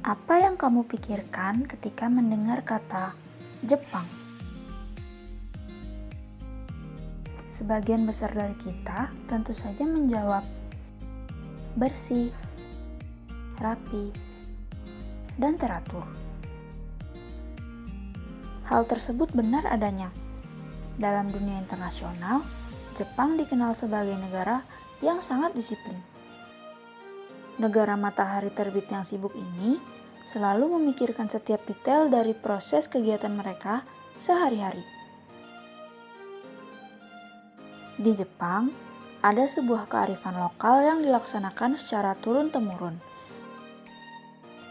Apa yang kamu pikirkan ketika mendengar kata Jepang? Sebagian besar dari kita tentu saja menjawab bersih, rapi, dan teratur. Hal tersebut benar adanya. Dalam dunia internasional, Jepang dikenal sebagai negara yang sangat disiplin. Negara matahari terbit yang sibuk ini selalu memikirkan setiap detail dari proses kegiatan mereka sehari-hari. Di Jepang, ada sebuah kearifan lokal yang dilaksanakan secara turun-temurun,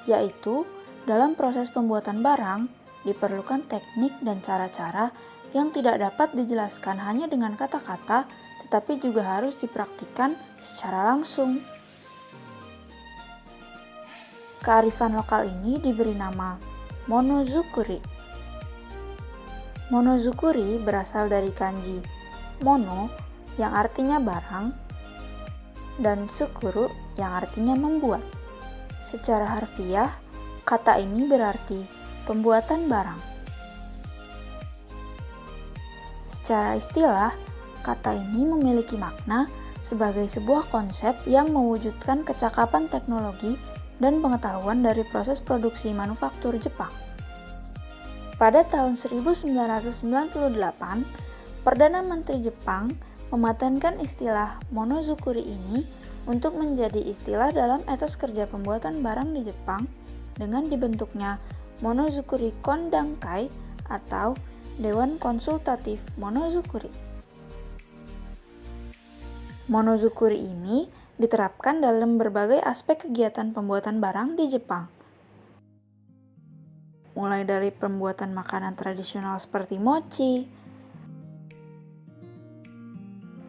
yaitu dalam proses pembuatan barang diperlukan teknik dan cara-cara yang tidak dapat dijelaskan hanya dengan kata-kata, tetapi juga harus dipraktikkan secara langsung. Kearifan lokal ini diberi nama monozukuri. Monozukuri berasal dari kanji mono yang artinya barang dan sukuru yang artinya membuat. Secara harfiah, kata ini berarti pembuatan barang. Secara istilah, kata ini memiliki makna sebagai sebuah konsep yang mewujudkan kecakapan teknologi dan pengetahuan dari proses produksi manufaktur Jepang. Pada tahun 1998, Perdana Menteri Jepang mematenkan istilah monozukuri ini untuk menjadi istilah dalam etos kerja pembuatan barang di Jepang dengan dibentuknya Monozukuri Kondankai atau Dewan Konsultatif Monozukuri. Monozukuri ini diterapkan dalam berbagai aspek kegiatan pembuatan barang di Jepang. Mulai dari pembuatan makanan tradisional seperti mochi,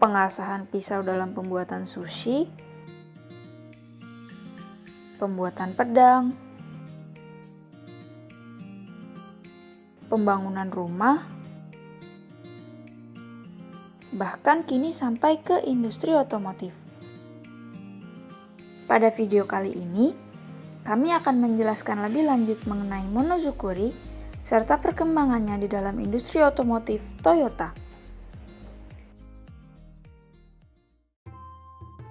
pengasahan pisau dalam pembuatan sushi, pembuatan pedang, pembangunan rumah, bahkan kini sampai ke industri otomotif. Pada video kali ini, kami akan menjelaskan lebih lanjut mengenai monozukuri serta perkembangannya di dalam industri otomotif Toyota.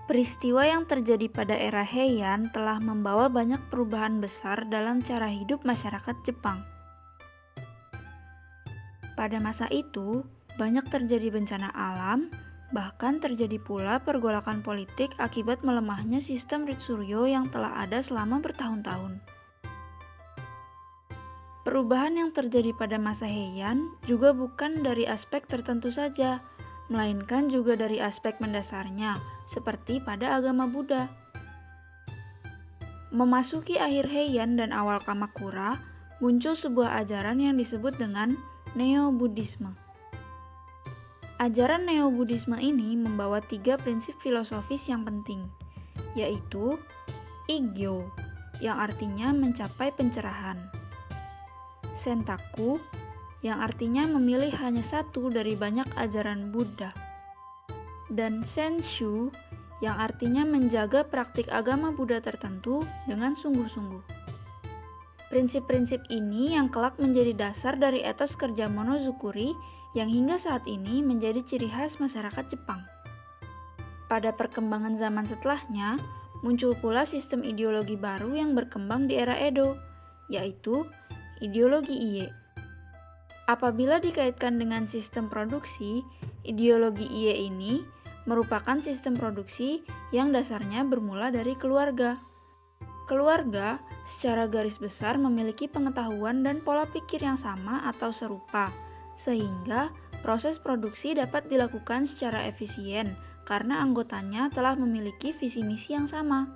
Peristiwa yang terjadi pada era Heian telah membawa banyak perubahan besar dalam cara hidup masyarakat Jepang. Pada masa itu, banyak terjadi bencana alam, bahkan terjadi pula pergolakan politik akibat melemahnya sistem Ritsuryo yang telah ada selama bertahun-tahun. Perubahan yang terjadi pada masa Heian juga bukan dari aspek tertentu saja, melainkan juga dari aspek mendasarnya, seperti pada agama Buddha. Memasuki akhir Heian dan awal Kamakura, muncul sebuah ajaran yang disebut dengan Neo-Buddhisme. Ajaran Neo-Buddhisme ini membawa 3 prinsip filosofis yang penting, yaitu Ikkyo, yang artinya mencapai pencerahan, Sentaku, yang artinya memilih hanya satu dari banyak ajaran Buddha, dan Senshu, yang artinya menjaga praktik agama Buddha tertentu dengan sungguh-sungguh. Prinsip-prinsip ini yang kelak menjadi dasar dari etos kerja monozukuri yang hingga saat ini menjadi ciri khas masyarakat Jepang. Pada perkembangan zaman setelahnya, muncul pula sistem ideologi baru yang berkembang di era Edo, yaitu ideologi Ie. Apabila dikaitkan dengan sistem produksi, ideologi Ie ini merupakan sistem produksi yang dasarnya bermula dari keluarga. Keluarga secara garis besar memiliki pengetahuan dan pola pikir yang sama atau serupa, sehingga proses produksi dapat dilakukan secara efisien karena anggotanya telah memiliki visi misi yang sama.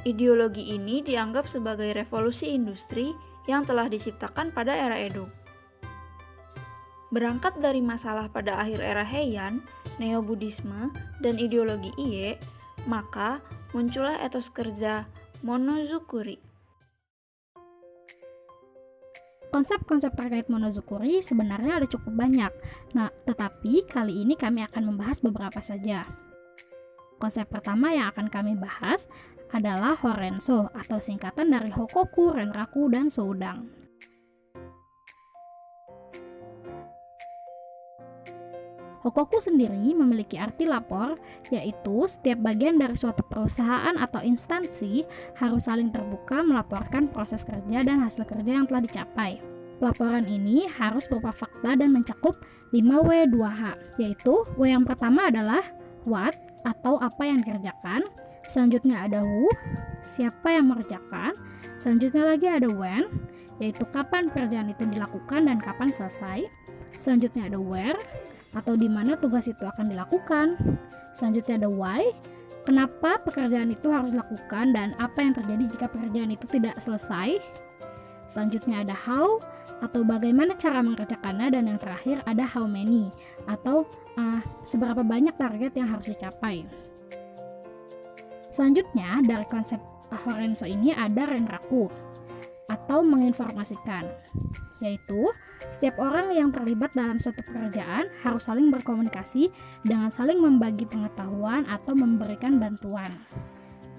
Ideologi ini dianggap sebagai revolusi industri yang telah diciptakan pada era Edo. Berangkat dari masalah pada akhir era Heian, Neo-Buddhisme, dan ideologi Ie, maka muncullah etos kerja monozukuri. Konsep-konsep terkait monozukuri sebenarnya ada cukup banyak. Nah, tetapi kali ini kami akan membahas beberapa saja. Konsep pertama yang akan kami bahas adalah Horenso atau singkatan dari Hokoku, Renraku, dan Soudang. Hokoku sendiri memiliki arti lapor, yaitu setiap bagian dari suatu perusahaan atau instansi harus saling terbuka melaporkan proses kerja dan hasil kerja yang telah dicapai. Laporan ini harus berupa fakta dan mencakup 5W2H, yaitu W yang pertama adalah what atau apa yang dikerjakan, selanjutnya ada who, siapa yang mengerjakan, selanjutnya lagi ada when, yaitu kapan pekerjaan itu dilakukan dan kapan selesai, selanjutnya ada where, atau di mana tugas itu akan dilakukan. Selanjutnya ada why, kenapa pekerjaan itu harus dilakukan dan apa yang terjadi jika pekerjaan itu tidak selesai. Selanjutnya ada how, atau bagaimana cara mengerjakannya, dan yang terakhir ada how many, atau seberapa banyak target yang harus dicapai. Selanjutnya dari konsep Horenso ini ada Renraku, atau menginformasikan, yaitu setiap orang yang terlibat dalam suatu pekerjaan harus saling berkomunikasi dengan saling membagi pengetahuan atau memberikan bantuan.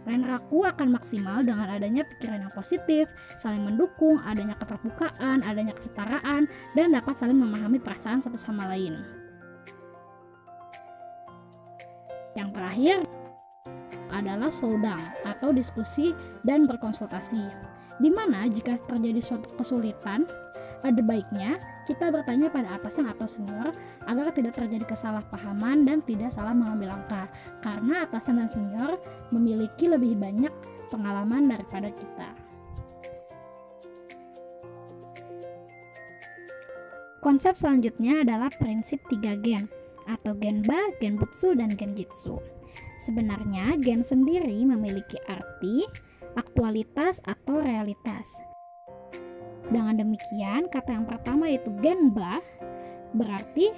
Renraku akan maksimal dengan adanya pikiran yang positif, saling mendukung, adanya keterbukaan, adanya kesetaraan, dan dapat saling memahami perasaan satu sama lain. Yang terakhir adalah Soudang atau diskusi dan berkonsultasi, di mana jika terjadi suatu kesulitan, ada baiknya kita bertanya pada atasan atau senior agar tidak terjadi kesalahpahaman dan tidak salah mengambil langkah, karena atasan dan senior memiliki lebih banyak pengalaman daripada kita. Konsep selanjutnya adalah prinsip 3 gen atau Genba, Genbutsu, dan Genjitsu. Sebenarnya gen sendiri memiliki arti aktualitas atau realitas. Dengan demikian, kata yang pertama yaitu Genba berarti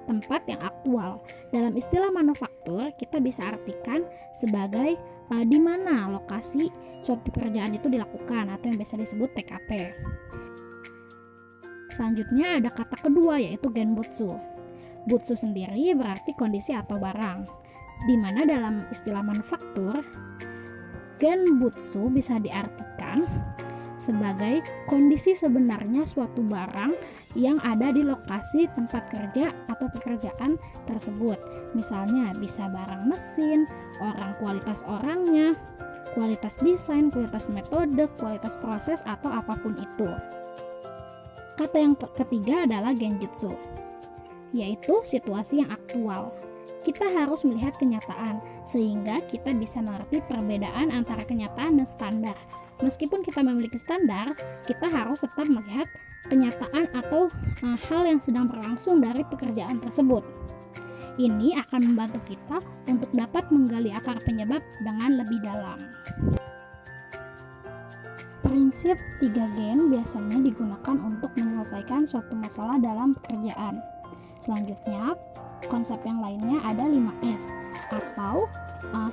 tempat yang aktual. Dalam istilah manufaktur, kita bisa artikan sebagai di mana lokasi suatu pekerjaan itu dilakukan atau yang biasa disebut TKP. Selanjutnya ada kata kedua yaitu Genbutsu. Butsu sendiri berarti kondisi atau barang, di mana dalam istilah manufaktur, Genbutsu bisa diartikan sebagai kondisi sebenarnya suatu barang yang ada di lokasi tempat kerja atau pekerjaan tersebut. Misalnya bisa barang mesin, kualitas orangnya, kualitas desain, kualitas metode, kualitas proses, atau apapun itu. Kata yang ketiga adalah Genjutsu, yaitu situasi yang aktual. Kita harus melihat kenyataan sehingga kita bisa mengerti perbedaan antara kenyataan dan standar. Meskipun kita memiliki standar, kita harus tetap melihat kenyataan atau hal yang sedang berlangsung dari pekerjaan tersebut. Ini akan membantu kita untuk dapat menggali akar penyebab dengan lebih dalam. Prinsip 3 gen biasanya digunakan untuk menyelesaikan suatu masalah dalam pekerjaan. Selanjutnya, konsep yang lainnya ada 5S atau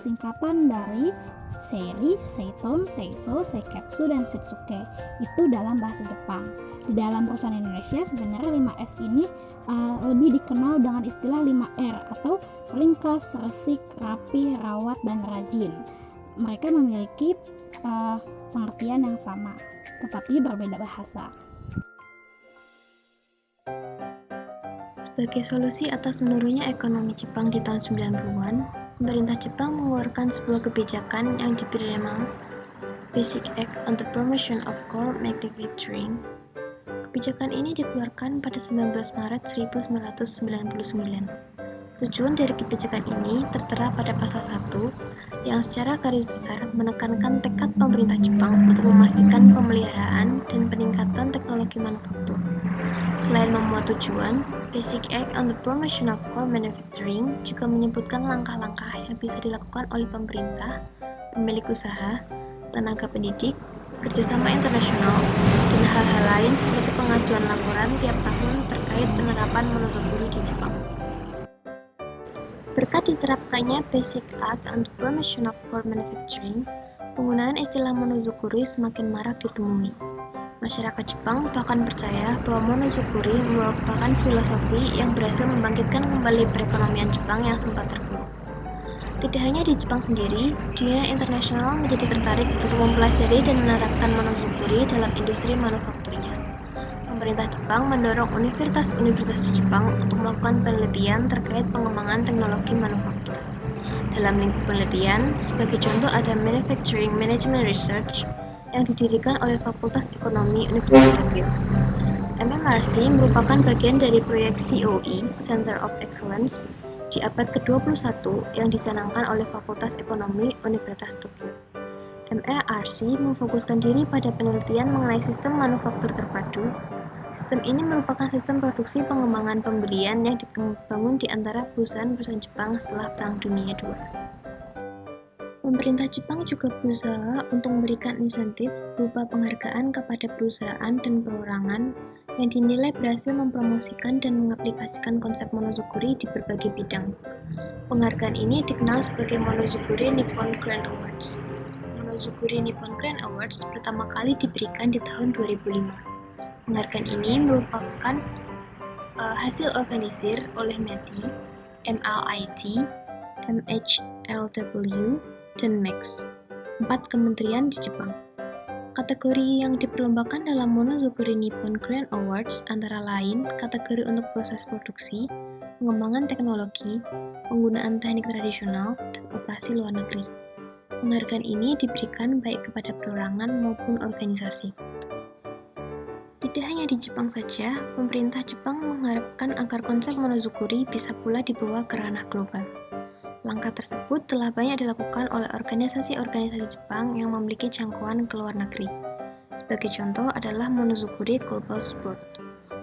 singkatan dari Seiri, Seiton, Seiso, Seiketsu, dan Shitsuke. Itu dalam bahasa Jepang. Di dalam perusahaan Indonesia sebenarnya 5S ini lebih dikenal dengan istilah 5R atau ringkas, resik, rapi, rawat, dan rajin. Mereka memiliki pengertian yang sama, tetapi berbeda bahasa. Sebagai solusi atas menurunnya ekonomi Jepang di tahun 90-an, pemerintah Jepang mengeluarkan sebuah kebijakan yang diberi nama Basic Act on the Promotion of Core Manufacturing. Kebijakan ini dikeluarkan pada 19 Maret 1999. Tujuan dari kebijakan ini tertera pada pasal 1 yang secara garis besar menekankan tekad pemerintah Jepang untuk memastikan pemeliharaan dan peningkatan teknologi manufaktur. Selain memuat tujuan, Basic Act on the Promotion of Core Manufacturing juga menyebutkan langkah-langkah yang bisa dilakukan oleh pemerintah, pemilik usaha, tenaga pendidik, kerjasama internasional, dan hal-hal lain seperti pengajuan laporan tiap tahun terkait penerapan monozukuri di Jepang. Berkat diterapkannya Basic Act on the Promotion of Core Manufacturing, penggunaan istilah monozukuri semakin marak ditemui. Masyarakat Jepang bahkan percaya bahwa monozukuri merupakan filosofi yang berhasil membangkitkan kembali perekonomian Jepang yang sempat terpuruk. Tidak hanya di Jepang sendiri, dunia internasional menjadi tertarik untuk mempelajari dan menerapkan monozukuri dalam industri manufakturnya. Pemerintah Jepang mendorong universitas-universitas di Jepang untuk melakukan penelitian terkait pengembangan teknologi manufaktur. Dalam lingkup penelitian, sebagai contoh ada Manufacturing Management Research yang didirikan oleh Fakultas Ekonomi Universitas Tokyo. MMRC merupakan bagian dari proyek COE, Center of Excellence, di abad ke-21 yang dicanangkan oleh Fakultas Ekonomi Universitas Tokyo. MMRC memfokuskan diri pada penelitian mengenai sistem manufaktur terpadu. Sistem ini merupakan sistem produksi pengembangan pembelian yang dibangun di antara perusahaan-perusahaan Jepang setelah Perang Dunia II. Pemerintah Jepang juga berusaha untuk memberikan insentif berupa penghargaan kepada perusahaan dan perorangan yang dinilai berhasil mempromosikan dan mengaplikasikan konsep monozukuri di berbagai bidang. Penghargaan ini dikenal sebagai Monozukuri Nippon Grand Awards. Monozukuri Nippon Grand Awards pertama kali diberikan di tahun 2005. Penghargaan ini merupakan hasil organisir oleh METI, MLIT, MHLW, dan MEX, 4 kementerian di Jepang. Kategori yang diperlombakan dalam Monozukuri Nippon Grand Awards antara lain kategori untuk proses produksi, pengembangan teknologi, penggunaan teknik tradisional, dan operasi luar negeri. Penghargaan ini diberikan baik kepada perorangan maupun organisasi. Tidak hanya di Jepang saja, pemerintah Jepang mengharapkan agar konsep monozukuri bisa pula dibawa ke ranah global. Langkah tersebut telah banyak dilakukan oleh organisasi-organisasi Jepang yang memiliki jangkauan ke luar negeri. Sebagai contoh adalah Monozukuri Global Support.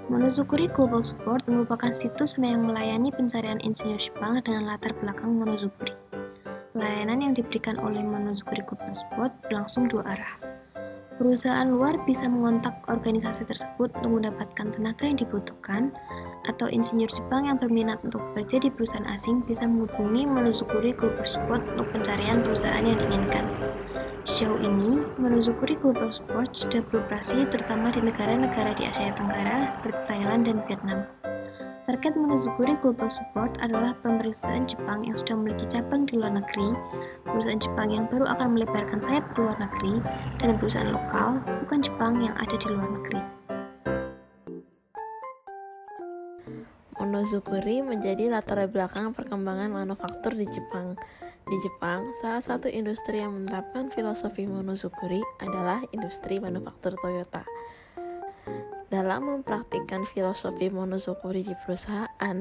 Monozukuri Global Support merupakan situs yang melayani pencarian insinyur Jepang dengan latar belakang monozukuri. Pelayanan yang diberikan oleh Monozukuri Global Support berlangsung dua arah. Perusahaan luar bisa mengontak organisasi tersebut untuk mendapatkan tenaga yang dibutuhkan, atau insinyur Jepang yang berminat untuk bekerja di perusahaan asing bisa menghubungi Monozukuri Global Support untuk pencarian perusahaan yang diinginkan. Sejauh ini, Monozukuri Global Support sudah beroperasi terutama di negara-negara di Asia Tenggara seperti Thailand dan Vietnam. Target Monozukuri Global Support adalah perusahaan Jepang yang sudah memiliki cabang di luar negeri, perusahaan Jepang yang baru akan melebarkan sayap ke luar negeri, dan perusahaan lokal, bukan Jepang yang ada di luar negeri. Monozukuri menjadi latar belakang perkembangan manufaktur di Jepang. Di Jepang, salah satu industri yang menerapkan filosofi monozukuri adalah industri manufaktur Toyota. Dalam mempraktikkan filosofi monozukuri di perusahaan,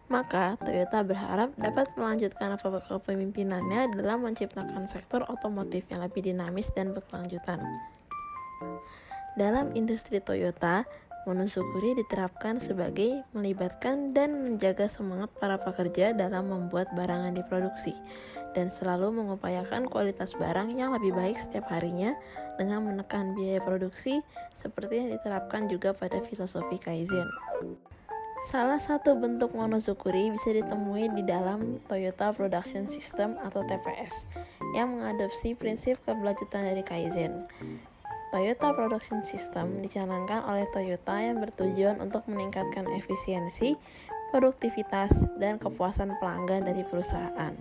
maka Toyota berharap dapat melanjutkan kepemimpinannya dalam menciptakan sektor otomotif yang lebih dinamis dan berkelanjutan. Dalam industri Toyota, monozukuri diterapkan sebagai melibatkan dan menjaga semangat para pekerja dalam membuat barang yang diproduksi, dan selalu mengupayakan kualitas barang yang lebih baik setiap harinya dengan menekan biaya produksi seperti yang diterapkan juga pada filosofi Kaizen. Salah satu bentuk monozukuri bisa ditemui di dalam Toyota Production System atau TPS yang mengadopsi prinsip keberlanjutan dari Kaizen. Toyota Production System dicanangkan oleh Toyota yang bertujuan untuk meningkatkan efisiensi, produktivitas, dan kepuasan pelanggan dari perusahaan.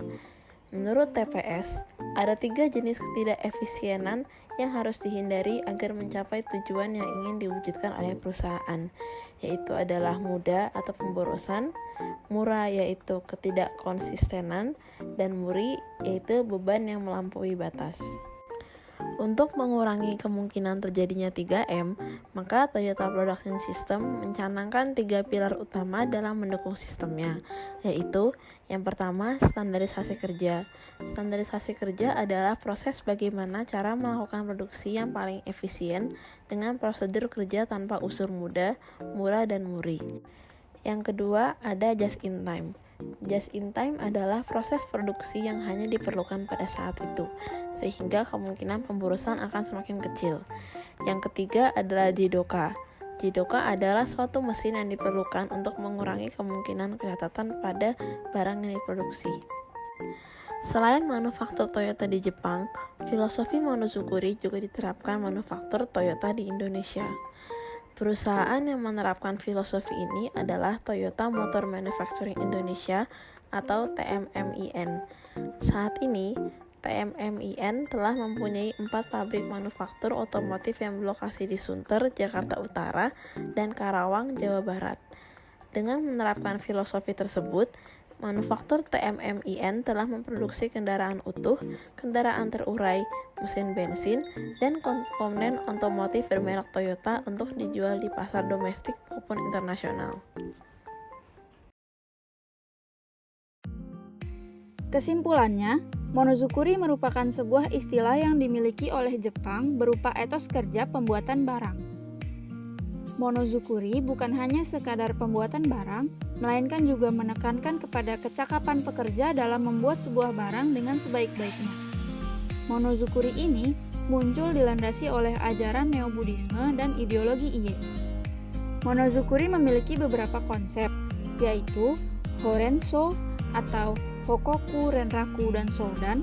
Menurut TPS, ada 3 jenis ketidakefisienan yang harus dihindari agar mencapai tujuan yang ingin diwujudkan oleh perusahaan, yaitu adalah mudah atau pemborosan, murah yaitu ketidakkonsistenan, dan muri yaitu beban yang melampaui batas. Untuk mengurangi kemungkinan terjadinya 3M, maka Toyota Production System mencanangkan 3 pilar utama dalam mendukung sistemnya, yaitu yang pertama, standarisasi kerja. Standarisasi kerja adalah proses bagaimana cara melakukan produksi yang paling efisien dengan prosedur kerja tanpa unsur mudah, murah, dan muri. Yang kedua, ada just in time. Just in time adalah proses produksi yang hanya diperlukan pada saat itu, sehingga kemungkinan pemborosan akan semakin kecil. Yang ketiga adalah jidoka. Jidoka adalah suatu mesin yang diperlukan untuk mengurangi kemungkinan kecacatan pada barang yang diproduksi. Selain manufaktur Toyota di Jepang, filosofi monozukuri juga diterapkan manufaktur Toyota di Indonesia. Perusahaan yang menerapkan filosofi ini adalah Toyota Motor Manufacturing Indonesia atau TMMIN. Saat ini, TMMIN telah mempunyai 4 pabrik manufaktur otomotif yang berlokasi di Sunter, Jakarta Utara, dan Karawang, Jawa Barat. Dengan menerapkan filosofi tersebut, manufaktur TMMIN telah memproduksi kendaraan utuh, kendaraan terurai, mesin bensin, dan komponen otomotif bermerek Toyota untuk dijual di pasar domestik maupun internasional. Kesimpulannya, monozukuri merupakan sebuah istilah yang dimiliki oleh Jepang berupa etos kerja pembuatan barang. Monozukuri bukan hanya sekadar pembuatan barang, melainkan juga menekankan kepada kecakapan pekerja dalam membuat sebuah barang dengan sebaik-baiknya. Monozukuri ini muncul dilandasi oleh ajaran Neo-Buddhisme dan ideologi Ie. Monozukuri memiliki beberapa konsep, yaitu Horenso atau Hokoku, Renraku, dan Sodan,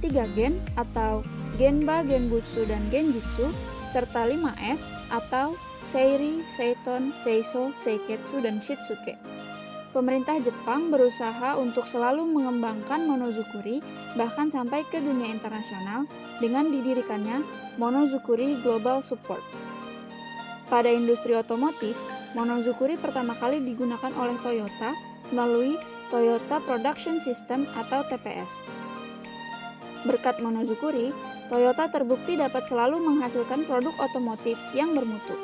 3 gen atau Genba, Genbutsu, dan Genjutsu, serta 5S atau Seiri, Seiton, Seiso, Seiketsu, dan Shitsuke. Pemerintah Jepang berusaha untuk selalu mengembangkan monozukuri bahkan sampai ke dunia internasional dengan didirikannya Monozukuri Global Support. Pada industri otomotif, monozukuri pertama kali digunakan oleh Toyota melalui Toyota Production System atau TPS. Berkat monozukuri, Toyota terbukti dapat selalu menghasilkan produk otomotif yang bermutu.